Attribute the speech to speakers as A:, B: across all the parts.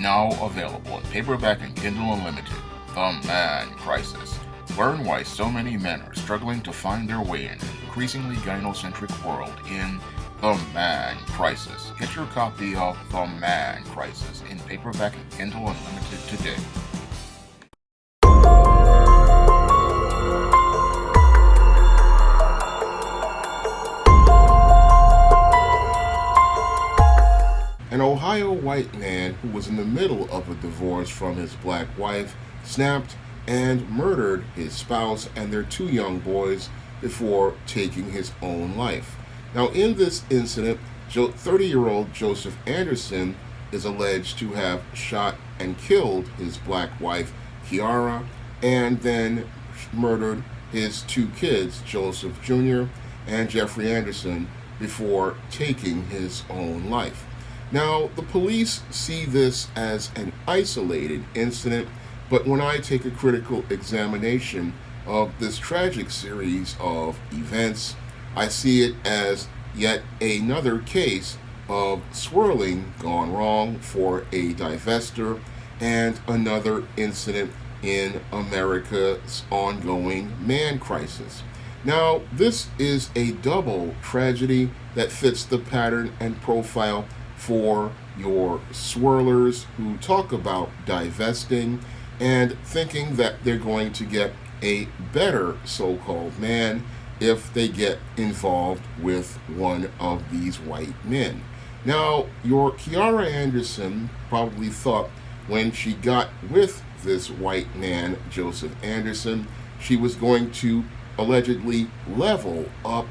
A: Now available in paperback and Kindle Unlimited. The Man Crisis. Learn why so many men are struggling to find their way in an increasingly gynocentric world in The Man Crisis. Get your copy of The Man Crisis in paperback and Kindle Unlimited today. An Ohio white man who was in the middle of a divorce from his black wife snapped and murdered his spouse and their two young boys before taking his own life. Now, in this incident, 30-year-old Joseph Anderson is alleged to have shot and killed his black wife, Kiara, and then murdered his two kids, Joseph Jr. and Jeffrey Anderson, before taking his own life. Now, the police see this as an isolated incident, but when I take a critical examination of this tragic series of events, I see it as yet another case of swirling gone wrong for a divester and another incident in America's ongoing man crisis. Now, this is a double tragedy that fits the pattern and profile for your swirlers who talk about divesting and thinking that they're going to get a better so-called man if they get involved with one of these white men. Now, your Kiara Anderson probably thought when she got with this white man, Joseph Anderson, she was going to allegedly level up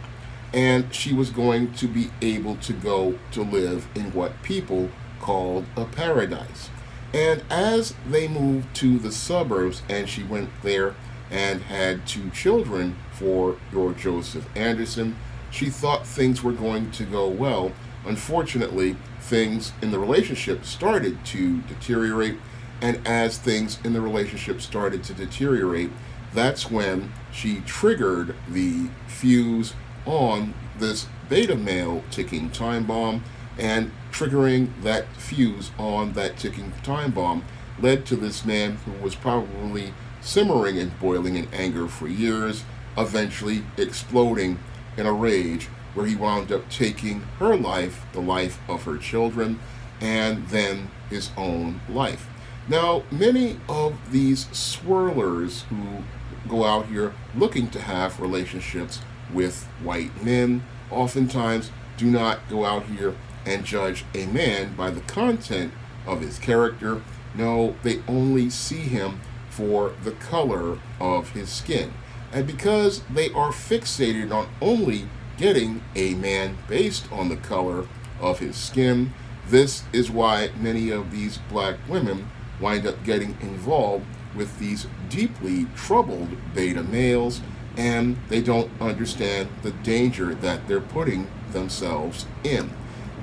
A: and she was going to be able to go to live in what people called a paradise. And as they moved to the suburbs and she went there and had two children for your Joseph Anderson, she thought things were going to go well. Unfortunately, things in the relationship started to deteriorate, and as things in the relationship started to deteriorate, that's when she triggered the fuse on this beta male ticking time bomb, and triggering that fuse on that ticking time bomb led to this man who was probably simmering and boiling in anger for years, eventually exploding in a rage where he wound up taking her life, the life of her children, and then his own life. Now, many of these swirlers who go out here looking to have relationships with white men oftentimes do not go out here and judge a man by the content of his character. No, they only see him for the color of his skin. And because they are fixated on only getting a man based on the color of his skin, this is why many of these black women wind up getting involved with these deeply troubled beta males, and they don't understand the danger that they're putting themselves in.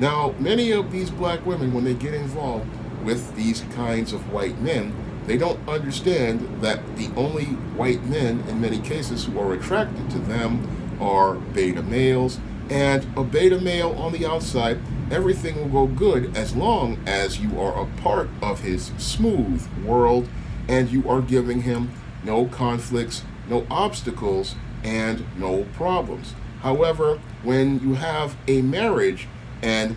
A: Now, many of these black women, when they get involved with these kinds of white men, they don't understand that the only white men in many cases who are attracted to them are beta males, and a beta male on the outside, everything will go good as long as you are a part of his smooth world and you are giving him no conflicts, no obstacles, and no problems. However, when you have a marriage and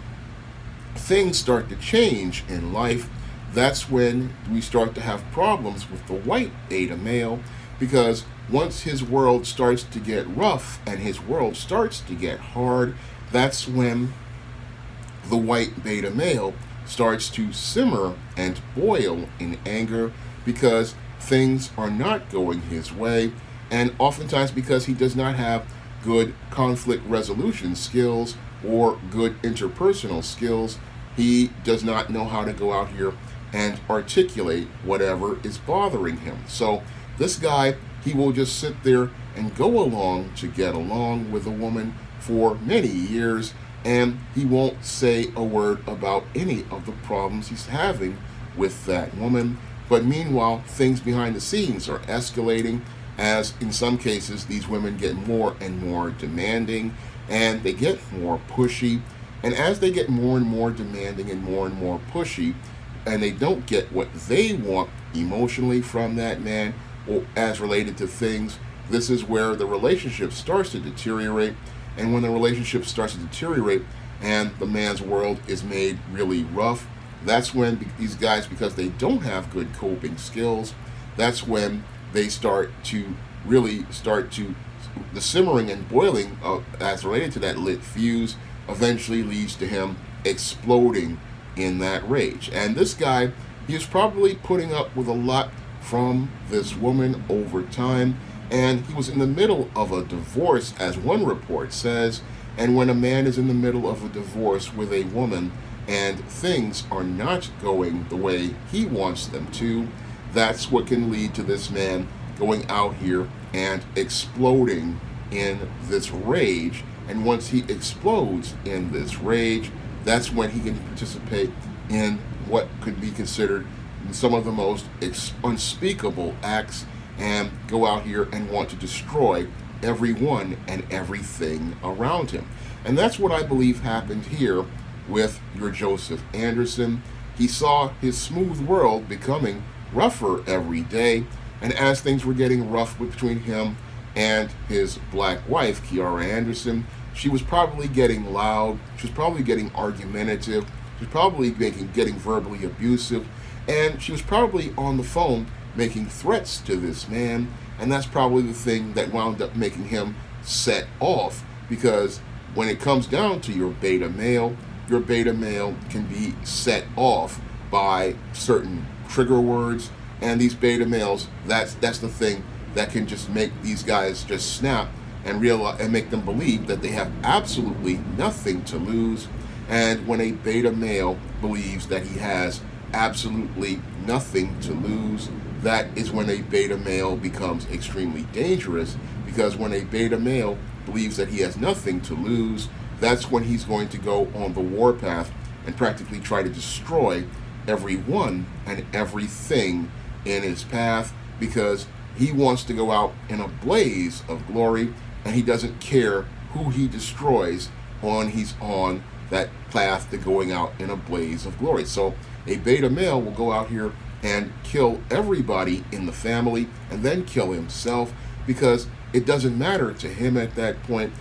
A: things start to change in life, that's when we start to have problems with the white beta male, because once his world starts to get rough and his world starts to get hard, that's when the white beta male starts to simmer and boil in anger because things are not going his way, and oftentimes because he does not have good conflict resolution skills or good interpersonal skills. He does not know how to go out here and articulate whatever is bothering him. So this guy, he will just sit there and go along to get along with a woman for many years, and he won't say a word about any of the problems he's having with that woman. But meanwhile, things behind the scenes are escalating, as in some cases these women get more and more demanding and they get more pushy. And as they get more and more demanding and more pushy, and they don't get what they want emotionally from that man, or as related to things, this is where the relationship starts to deteriorate. And when the relationship starts to deteriorate and the man's world is made really rough, that's when these guys, because they don't have good coping skills, that's when they start to the simmering and boiling as related to that lit fuse eventually leads to him exploding in that rage. And this guy, he is probably putting up with a lot from this woman over time, and he was in the middle of a divorce, as one report says. And when a man is in the middle of a divorce with a woman and things are not going the way he wants them to, that's what can lead to this man going out here and exploding in this rage. And once he explodes in this rage, that's when he can participate in what could be considered some of the most unspeakable acts and go out here and want to destroy everyone and everything around him. And that's what I believe happened here with your Joseph Anderson. He saw his smooth world becoming rougher every day, and as things were getting rough between him and his black wife, Kiara Anderson, she was probably getting loud, she was probably getting argumentative, she was probably getting verbally abusive, and she was probably on the phone making threats to this man. And that's probably the thing that wound up making him set off, because when it comes down to your beta male can be set off by certain trigger words. And these beta males, that's the thing that can just make these guys just snap and realize and make them believe that they have absolutely nothing to lose. And when a beta male believes that he has absolutely nothing to lose, that is when a beta male becomes extremely dangerous, because when a beta male believes that he has nothing to lose, that's when he's going to go on the warpath and practically try to destroy everyone and everything in his path, because he wants to go out in a blaze of glory, and he doesn't care who he destroys when he's on that path to going out in a blaze of glory. So a beta male will go out here and kill everybody in the family and then kill himself, because it doesn't matter to him at that point.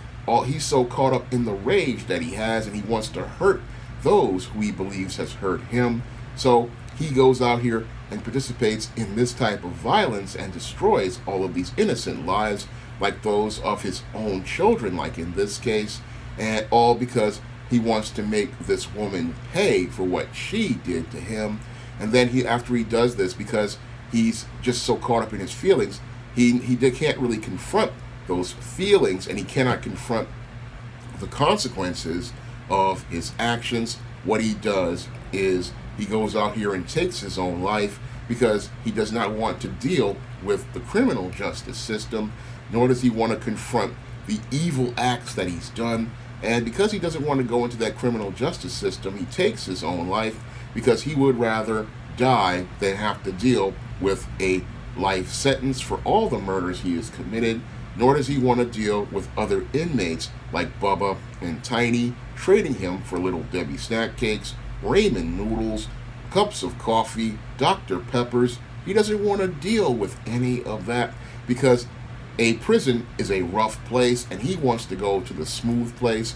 A: He's so caught up in the rage that he has, and he wants to hurt those who he believes has hurt him. So he goes out here and participates in this type of violence and destroys all of these innocent lives, like those of his own children, like in this case, and all because he wants to make this woman pay for what she did to him. And then after he does this, because he's just so caught up in his feelings, he can't really confront those feelings, and he cannot confront the consequences of his actions. What he does is he goes out here and takes his own life, because he does not want to deal with the criminal justice system, nor does he want to confront the evil acts that he's done. And because he doesn't want to go into that criminal justice system, he takes his own life, because he would rather die than have to deal with a life sentence for all the murders he has committed. Nor does he want to deal with other inmates like Bubba and Tiny, trading him for Little Debbie snack cakes, ramen noodles, cups of coffee, Dr. Peppers. He doesn't want to deal with any of that, because a prison is a rough place, and he wants to go to the smooth place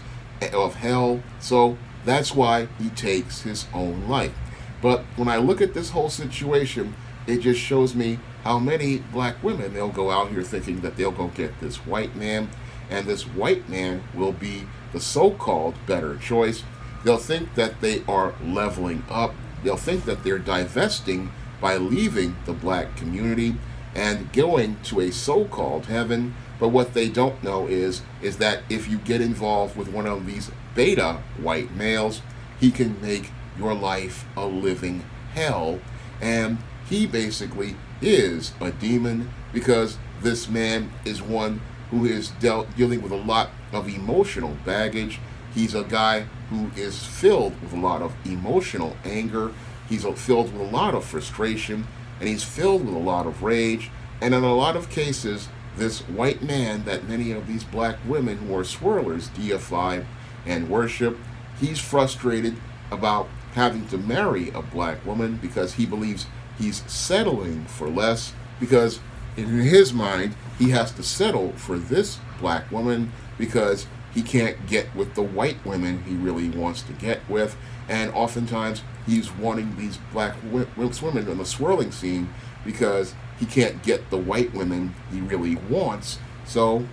A: of hell. So that's why he takes his own life. But when I look at this whole situation, it just shows me how many black women, they'll go out here thinking that they'll go get this white man, and this white man will be the so-called better choice. They'll think that they are leveling up. They'll think that they're divesting by leaving the black community and going to a so-called heaven. But what they don't know is that if you get involved with one of these beta white males, he can make your life a living hell. And he basically is a demon, because this man is one who is dealing with a lot of emotional baggage. He's a guy who is filled with a lot of emotional anger. He's filled with a lot of frustration, and he's filled with a lot of rage. And in a lot of cases, this white man that many of these black women who are swirlers deify and worship, he's frustrated about having to marry a black woman because he believes he's settling for less, because in his mind he has to settle for this black woman because he can't get with the white women he really wants to get with. And oftentimes he's wanting these black women on the swirling scene because he can't get the white women he really wants. So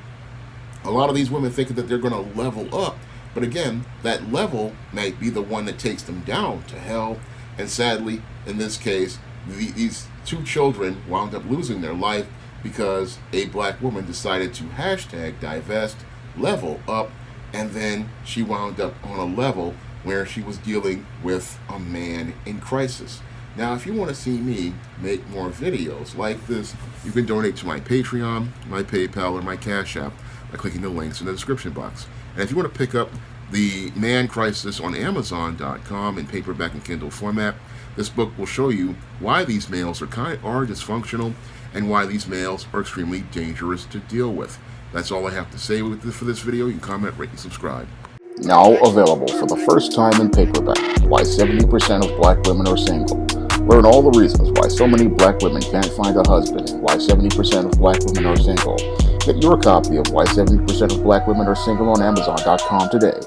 A: a lot of these women think that they're going to level up, but again, that level might be the one that takes them down to hell. And sadly, in this case, these two children wound up losing their life because a black woman decided to hashtag divest, level up, and then she wound up on a level where she was dealing with a man in crisis. Now, if you want to see me make more videos like this, you can donate to my Patreon, my PayPal, or my Cash App by clicking the links in the description box. And if you want to pick up The Man Crisis on Amazon.com in paperback and Kindle format, this book will show you why these males are dysfunctional and why these males are extremely dangerous to deal with. That's all I have to say for this video. You can comment, rate, and subscribe.
B: Now available for the first time in paperback, Why 70% of Black Women Are Single. Learn all the reasons why so many black women can't find a husband and why 70% of black women are single. Get your copy of Why 70% of Black Women Are Single on Amazon.com today.